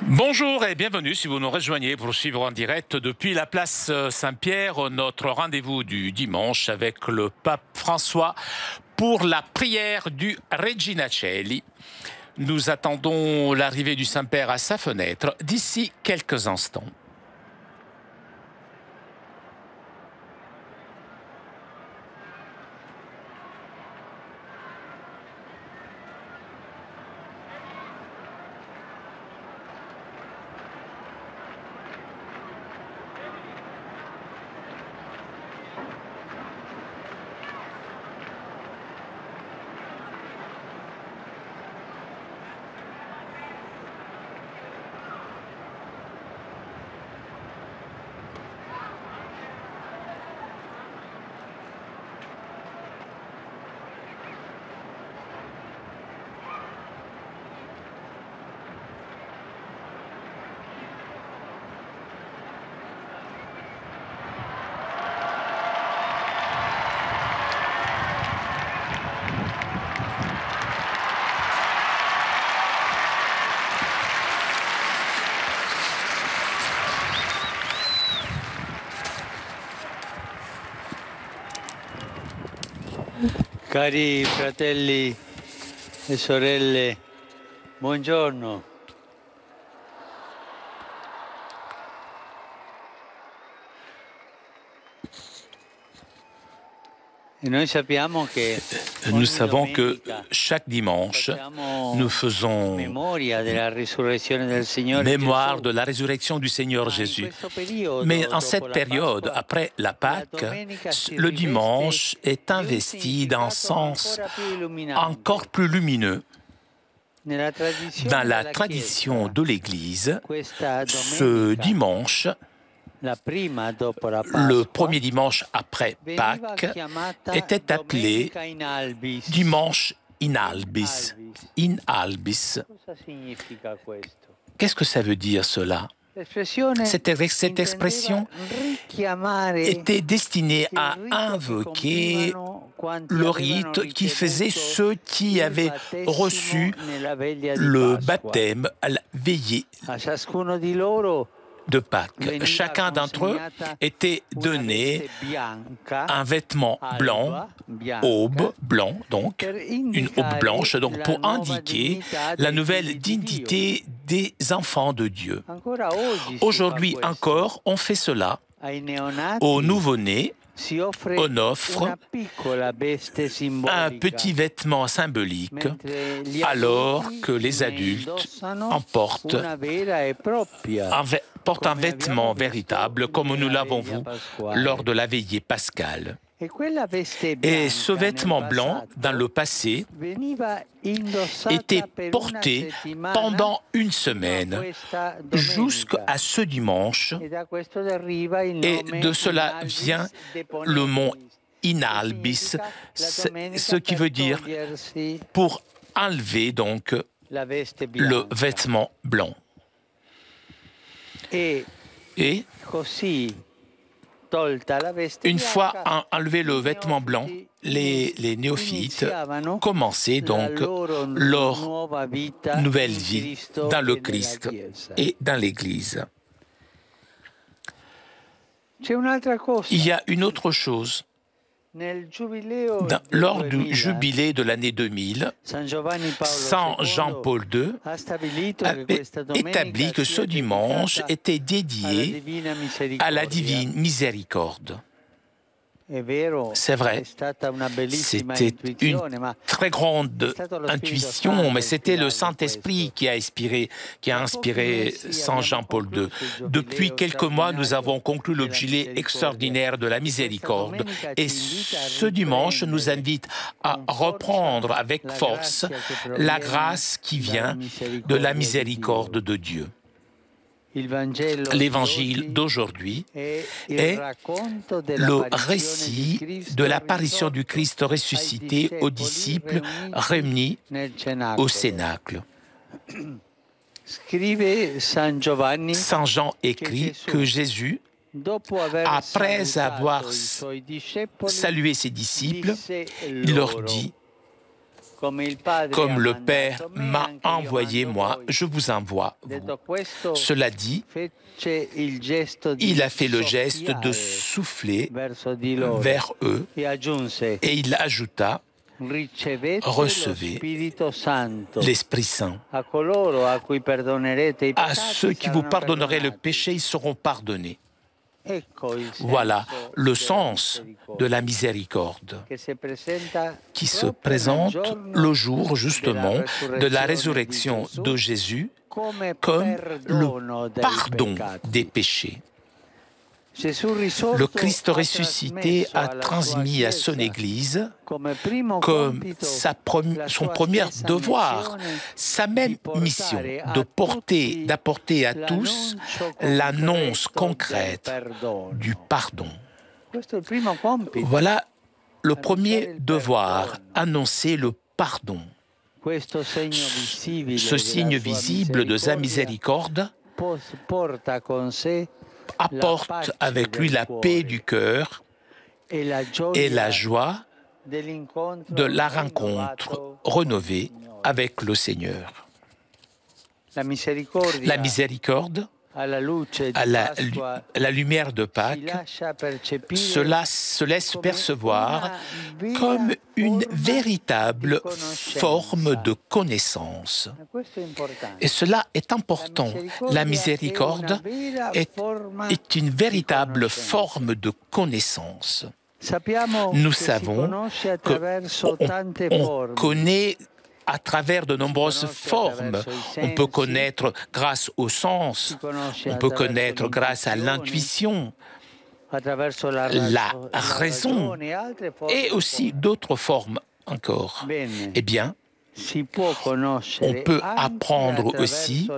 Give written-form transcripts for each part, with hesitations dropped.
Bonjour et bienvenue si vous nous rejoignez pour suivre en direct depuis la place Saint-Pierre notre rendez-vous du dimanche avec le pape François pour la prière du Regina Coeli. Nous attendons l'arrivée du Saint-Père à sa fenêtre d'ici quelques instants. Cari fratelli e sorelle, buongiorno. Nous savons que chaque dimanche, nous faisons mémoire de la résurrection du Seigneur Jésus. Mais en cette période, après la Pâque, le dimanche est investi d'un sens encore plus lumineux. Dans la tradition de l'Église, ce dimanche, le premier dimanche après Pâques était appelé dimanche in albis. In albis. Qu'est-ce que ça veut dire cela? Cette expression était destinée à invoquer le rite qui faisait ceux qui avaient reçu le baptême à la veillée de Pâques. Chacun d'entre eux était donné un vêtement blanc, aube blanc, donc une aube blanche, donc pour indiquer la nouvelle dignité des enfants de Dieu. Aujourd'hui encore, on fait cela aux nouveau-nés. On offre un petit vêtement symbolique alors que les adultes portent un vêtement véritable comme nous l'avons vu lors de la veillée pascale. Et ce vêtement blanc, dans le passé, était porté pendant une semaine jusqu'à ce dimanche. Et de cela vient le mot in albis, ce qui veut dire pour enlever donc le vêtement blanc. Et une fois enlevé le vêtement blanc, les néophytes commençaient donc leur nouvelle vie dans le Christ et dans l'Église. Il y a une autre chose. Lors du jubilé de l'année 2000, Saint Jean-Paul II avait établi que ce dimanche était dédié à la divine miséricorde. C'est vrai, c'était une très grande intuition, mais c'était le Saint-Esprit qui a inspiré Saint Jean-Paul II. Depuis quelques mois, nous avons conclu le jubilé extraordinaire de la miséricorde et ce dimanche nous invite à reprendre avec force la grâce qui vient de la miséricorde de Dieu. L'évangile d'aujourd'hui est le récit de l'apparition du Christ ressuscité aux disciples réunis au Cénacle. Saint Jean écrit que Jésus, après avoir salué ses disciples, il leur dit Comme le Père m'a envoyé moi, je vous envoie vous. Cela dit, il a fait le geste de souffler vers eux et il ajouta: recevez l'Esprit Saint. À ceux qui vous pardonnerez le péché, ils seront pardonnés. Voilà le sens de la miséricorde qui se présente le jour justement de la résurrection de Jésus comme le pardon des péchés. Le Christ ressuscité a transmis à son Église comme son premier devoir, sa même mission d'apporter à tous l'annonce concrète du pardon. Voilà le premier devoir, annoncer le pardon. Ce signe visible de sa miséricorde apporte avec lui la paix du cœur et la joie de la rencontre renouvelée avec le Seigneur. La miséricorde, à la lumière de Pâques, cela se laisse percevoir comme une véritable forme de connaissance. Et cela est important. La miséricorde est une véritable forme de connaissance. Nous savons qu'on connaît à travers de nombreuses formes. On peut connaître grâce au sens, on peut connaître grâce à l'intuition, la raison et aussi d'autres formes encore. Eh bien, on peut apprendre aussi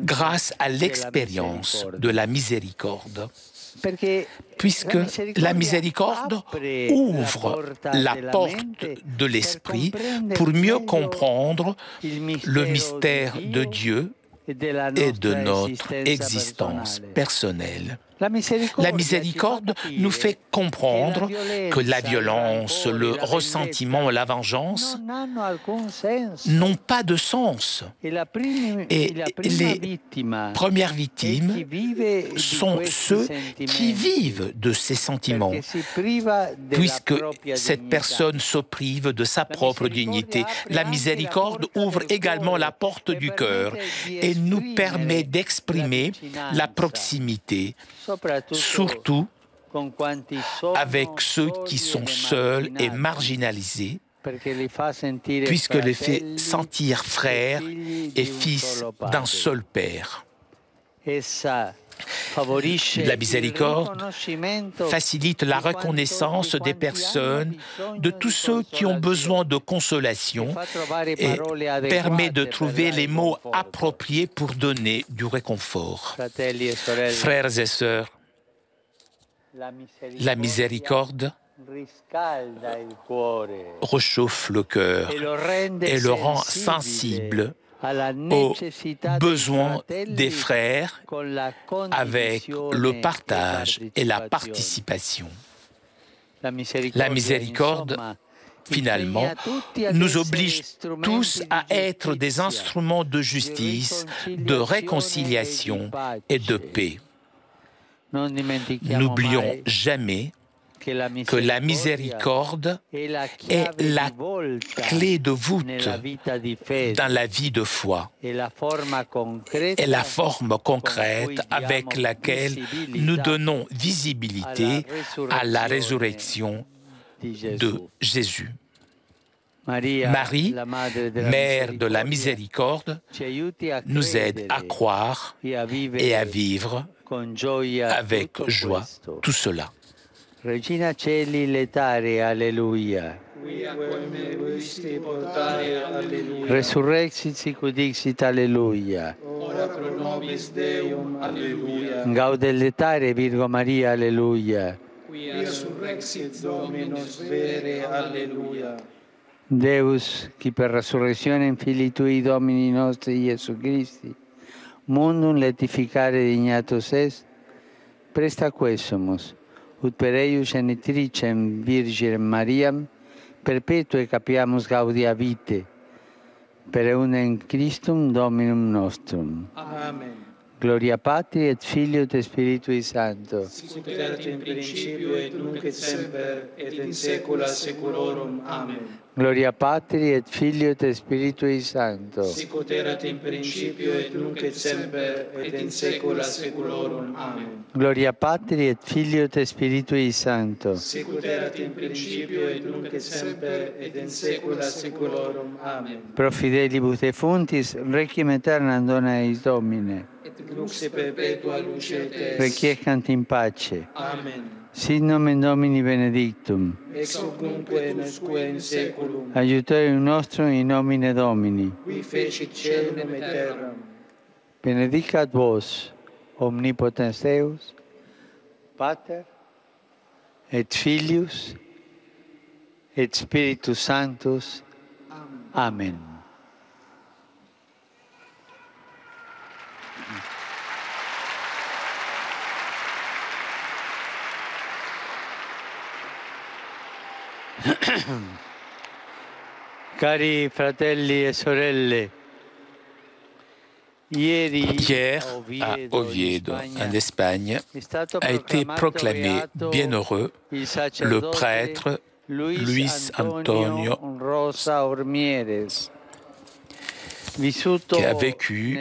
grâce à l'expérience de la miséricorde. Puisque la miséricorde ouvre la porte de l'esprit pour mieux comprendre le mystère de Dieu et de notre existence personnelle. La miséricorde nous fait comprendre que la violence, le ressentiment, la vengeance n'ont pas de sens. Et les premières victimes sont ceux qui vivent de ces sentiments, puisque cette personne se prive de sa propre dignité. La miséricorde ouvre également la porte du cœur et nous permet d'exprimer la proximité, surtout avec ceux qui sont seuls et marginalisés, puisque les fait sentir frères et fils d'un seul Père. La miséricorde facilite la reconnaissance des personnes, de tous ceux qui ont besoin de consolation et permet de trouver les mots appropriés pour donner du réconfort. Frères et sœurs, la miséricorde réchauffe le cœur et le rend sensible aux besoins des frères avec le partage et la participation. La miséricorde, finalement, nous oblige tous à être des instruments de justice, de réconciliation et de paix. N'oublions jamais que la miséricorde est la clé de voûte dans la vie de foi et la forme concrète avec laquelle nous donnons visibilité à la résurrection de Jésus. Marie, Mère de la miséricorde, nous aide à croire et à vivre avec joie tout cela. Regina Celi letare, alleluia. Resurrexit sic ut dixit, alleluia. Ora pro nobis Deum, alleluia. Gaudet letare, Virgo Maria, alleluia. Qui resurrexit Dominus vere, alleluia. Deus, qui per resurrezione in Filii Tui Domini nostri Iesu Christi, mundum letificare dignatus est, presta quesumus, ut per eius genitricem Virginem Mariam, perpetue capiamus gaudia vitae, per eundem Christum Dominum nostrum. Amen. Gloria Patri et Filio et Spiritui Sancto. Sicut erat in principio et nunc et semper et in saecula saeculorum. Amen. Gloria Patri et Filio et Spiritui Sancto. Sicut erat in principio et nunc et semper et in saecula saeculorum. Amen. Gloria Patri et Filio et Spiritui Sancto. Sicut erat in principio et nunc et semper et in saecula saeculorum. Amen. Pro fidelibus defuntis, requiem aeternam dona eis Domine. Et lux perpetua lucetes. Requiescant in pace. Amen. Sit nomen Domini benedictum. Ex hoc nunquae usque in saeculum. Aiuterium nostrum in nomine Domini. Qui fecit caelum et terram. Benedicat vos, omnipotens Deus, Pater, et Filius, et Spiritus Sanctus. Amen. Cari fratelli e sorelle, hier à Oviedo, en Espagne, a été proclamé bienheureux le prêtre Luis Antonio Ormieres, qui a vécu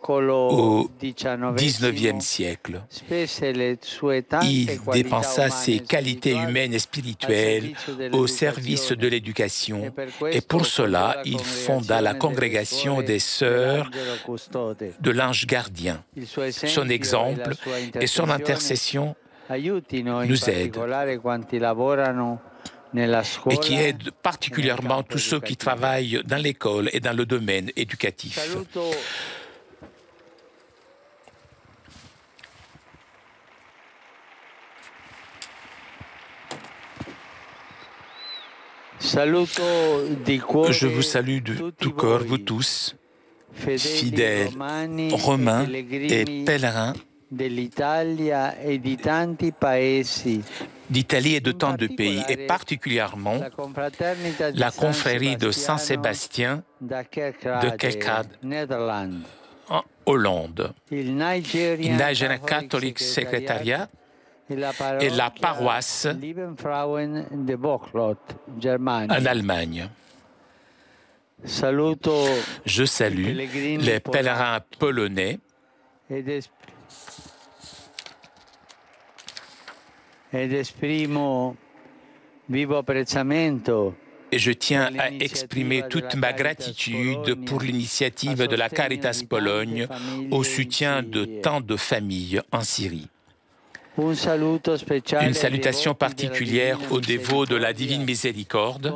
au XIXe siècle. Il dépensa ses qualités humaines et spirituelles au service de l'éducation et pour cela, il fonda la congrégation des Sœurs de l'Ange Gardien. Son exemple et son intercession nous aident et qui aide particulièrement tous ceux qui travaillent dans l'école et dans le domaine éducatif. Je vous salue de tout cœur, vous tous, fidèles romains et pèlerins d'Italie et de tant de pays, et particulièrement la confrérie de Saint-Sébastien de Kerkrade, en Hollande, le Nigerian Catholic Secretariat et la paroisse en Allemagne. Je salue les pèlerins polonais et je tiens à exprimer toute ma gratitude pour l'initiative de la Caritas Pologne au soutien de tant de familles en Syrie. Une salutation particulière aux dévots de la Divine Miséricorde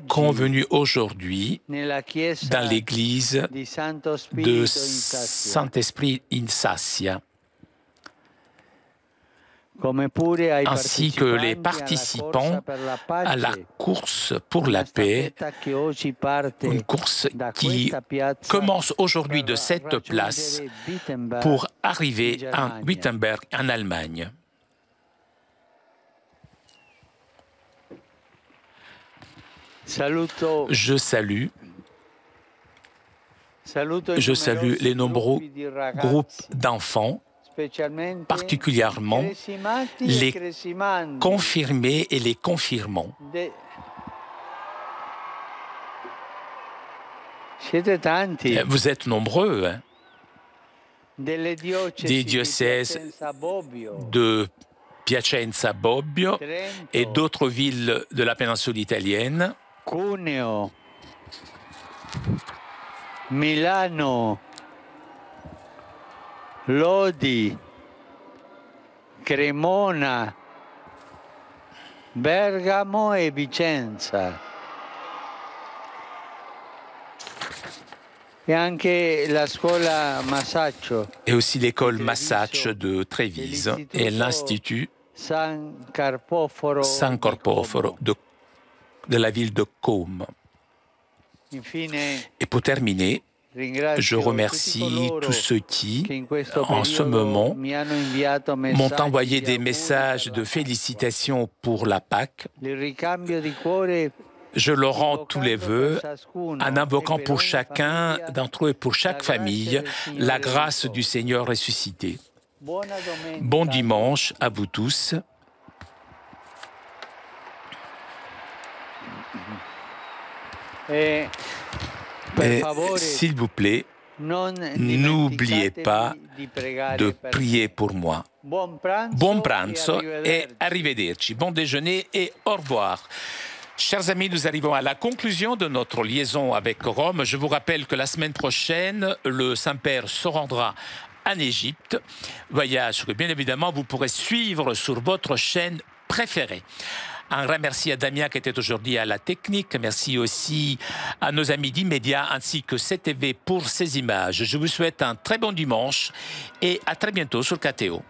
convenus aujourd'hui dans l'église de Saint-Esprit in Sassia, ainsi que les participants à la course pour la paix, une course qui commence aujourd'hui de cette place pour arriver à Wittenberg en Allemagne. Je salue les nombreux groupes d'enfants, particulièrement les confirmés et les confirmants. Vous êtes nombreux, hein? Des diocèses de Piacenza, Bobbio et d'autres villes de la péninsule italienne, Cuneo, Milano, Lodi, Cremona, Bergamo e Vicenza. E anche la scuola Masaccio. Et aussi l'école Masaccio de Trévise et l'Institut San Carpoforo de la ville de Côme. Et pour terminer, Je remercie tous ceux qui, en ce moment, m'ont envoyé des messages de félicitations pour la Pâque. Je leur rends tous les vœux en invoquant pour chacun d'entre eux et pour chaque famille la grâce du Seigneur ressuscité. Bon dimanche à vous tous. S'il vous plaît, n'oubliez pas de prier pour moi. Buon pranzo et arrivederci. Bon déjeuner et au revoir. Chers amis, nous arrivons à la conclusion de notre liaison avec Rome. Je vous rappelle que la semaine prochaine, le Saint-Père se rendra en Égypte. Voyage que, bien évidemment, vous pourrez suivre sur votre chaîne préférée. Un grand merci à Damien qui était aujourd'hui à la technique. Merci aussi à nos amis d'Immédiat ainsi que CTV pour ces images. Je vous souhaite un très bon dimanche et à très bientôt sur KTO.